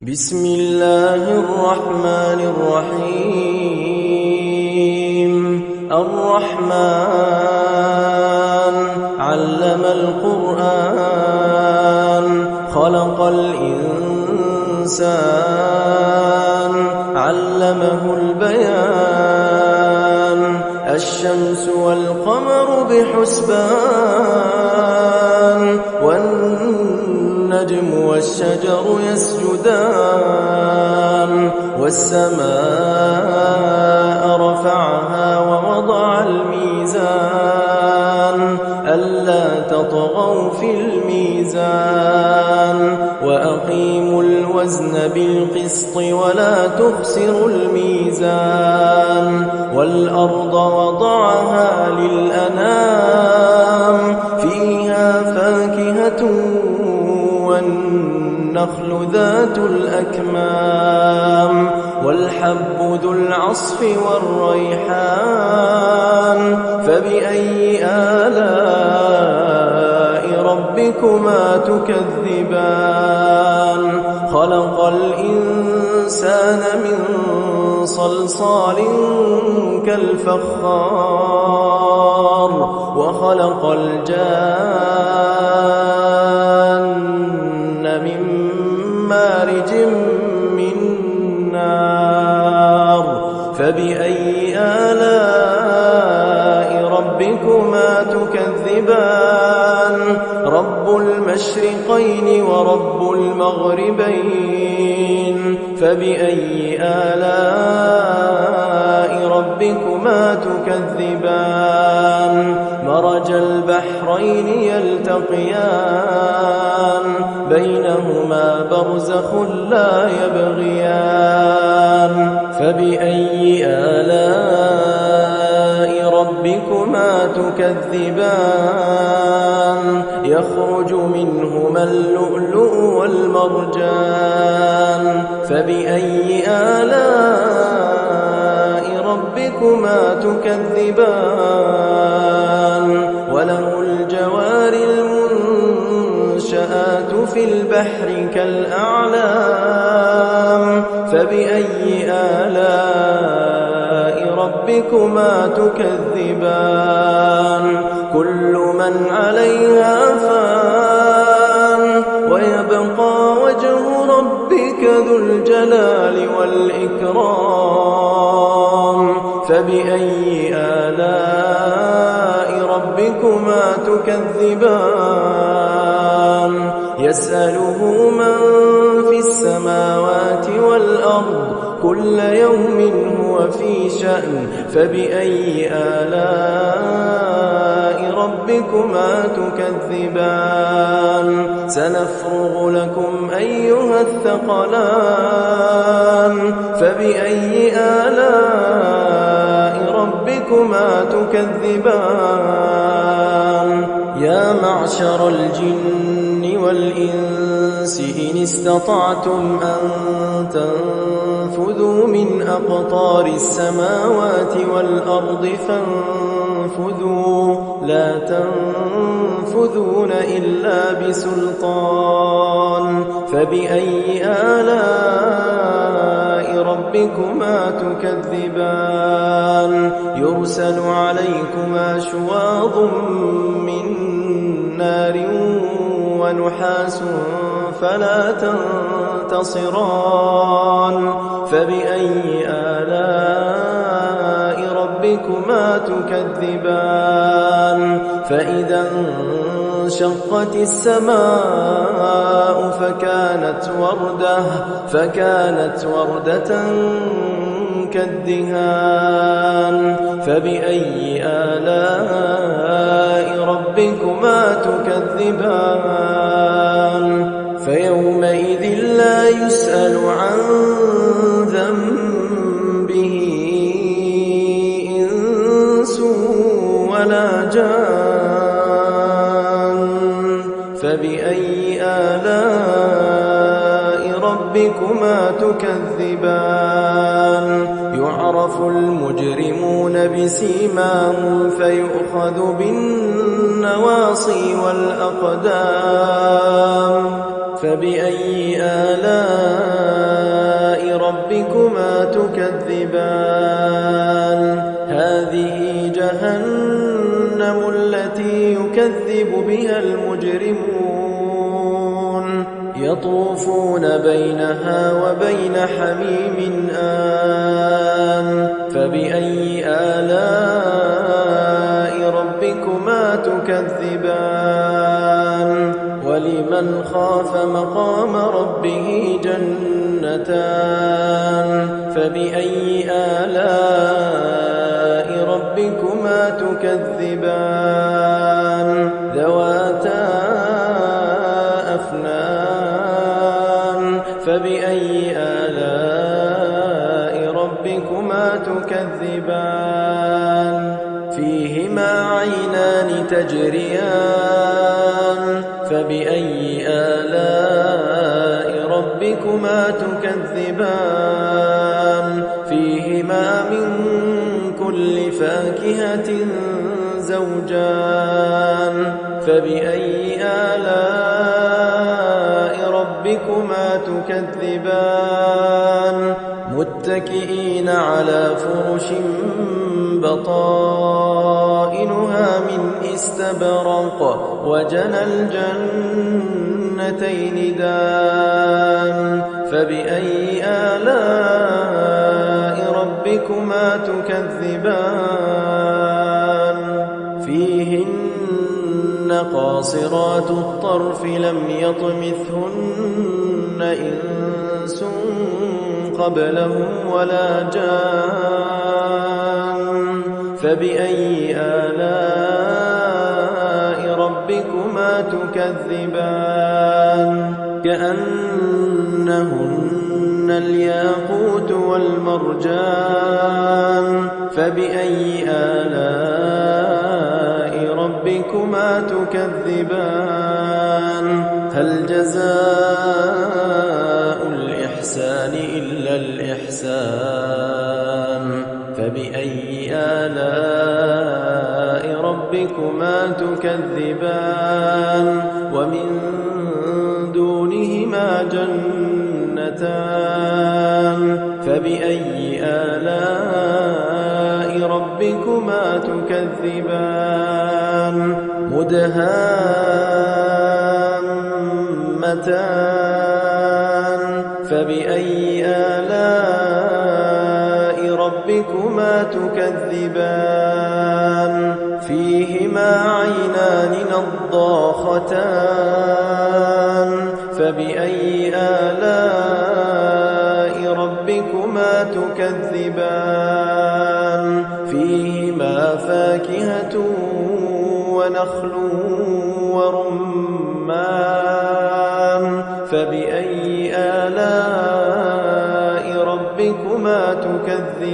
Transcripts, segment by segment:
بسم الله الرحمن الرحيم الرحمن علم القرآن خلق الإنسان علمه البيان الشمس والقمر بحسبان والنجم والشجر يسجدان والسماء رفعها ووضع الميزان ألا تطغوا في الميزان وأقيموا الوزن بالقسط ولا تخسروا الميزان والأرض وضعها للأنام فيها فاكهة والنخل ذات الأكمام والحب ذو العصف والريحان فبأي آلاء ربكما تكذبان خلق الإنسان من صلصال كالفخار وخلق الجان من مارج من نار فبأي آلاء ربكما تكذبان رب المشرقين ورب المغربين فبأي آلاء ربكما تكذبان مرج البحرين يلتقيان بينهما برزخ لا يبغيان فبأي آلاء ربكما تكذبان يخرج منهما اللؤلؤ والمرجان فبأي آلاء ربكما تكذبان وله الجوار المنشآت في البحر كالأعلام فبأي آلاء ربكما تكذبان كل من عليها فان ويبقى وجه ربك ذو الجلال والإكرام فبأي آلاء ربكما تكذبان يسأله من في السماوات والأرض كل يوم هو في شأن فبأي آلاء ربكما تكذبان سنفرغ لكم أيها الثقلان فبأي آلاء ربكما تكذبان يا معشر الجن والإنس إن استطعتم أن تنفذوا من أقطار السماوات والأرض فانفذوا لا تنفذون إلا بسلطان فبأي آلاء ربكما تكذبان يرسل عليكما شواظ من نار ونحاس فلا تنتصران فبأي آلاء ربكما تكذبان فإذا انشقت السماء فكانت وردة كالدهان فبأي آلاء ربكما تكذبان فيومئذ لا يسأل عن ذنبه إنس ولا جان فبأي آلاء ربكما تكذبان يعرف المجرمون بسيماهم فيؤخذ بالنواصي والأقدام فبأي آلاء تكذبان هذه جهنم التي يكذب بها المجرمون يطوفون بينها وبين حميم آن فبأي آلاء ربكما تكذبان ولمن خاف مقام ربه جنتان فبأي آلاء ربكما تكذبان ذواتا أفنان فبأي آلاء ربكما تكذبان فيهما عينان تجريان فبأي آلاء ربكما تكذبان فيهما من كل فاكهة زوجان فبأي آلاء ربكما تكذبان متكئين على فرش بطائنها من استبرق وجنى الجنتين دان فبأي آلاء ربكما تكذبان فيهن قاصرات الطرف لم يطمثهن إنس قبلهم ولا جان فبأي آلاء ربكما تكذبان كأنهن الياقوت والمرجان فبأي آلاء ربكما تكذبان هل جزاء الإحسان إلا الإحسان فبأي آلاء ربكما تكذبان ومن دونهما جنتان فبأي آلاء ربكما تكذبان مدهامتان فبأي آلاء ربكما تكذبان فيهما عينان نضاختان فبأي آلاء ربكما تكذبان فيهما فاكهة ونخل ورمان فبأي آلاء ربكما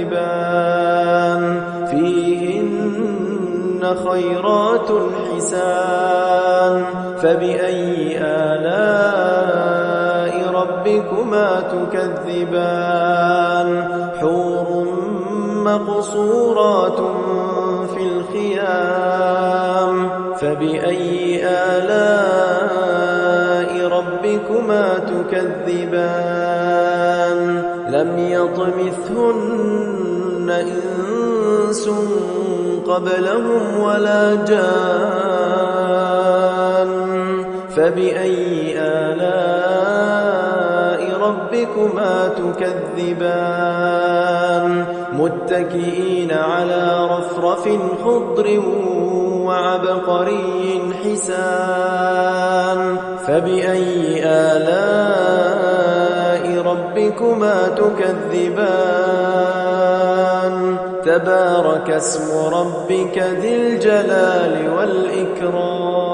تكذبان فيهن خيرات حسان فبأي آلاء ربكما تكذبان حور مقصورات في الخيام فبأي آلاء ربكما تكذبان لم يطمثهن إنس قبلهم ولا جان فبأي آلاء ربكما تكذبان متكئين على رفرف خضر وعبقري حسان فبأي آلاء ربكما تكذبان تبارك اسم ربك ذي الجلال والإكرام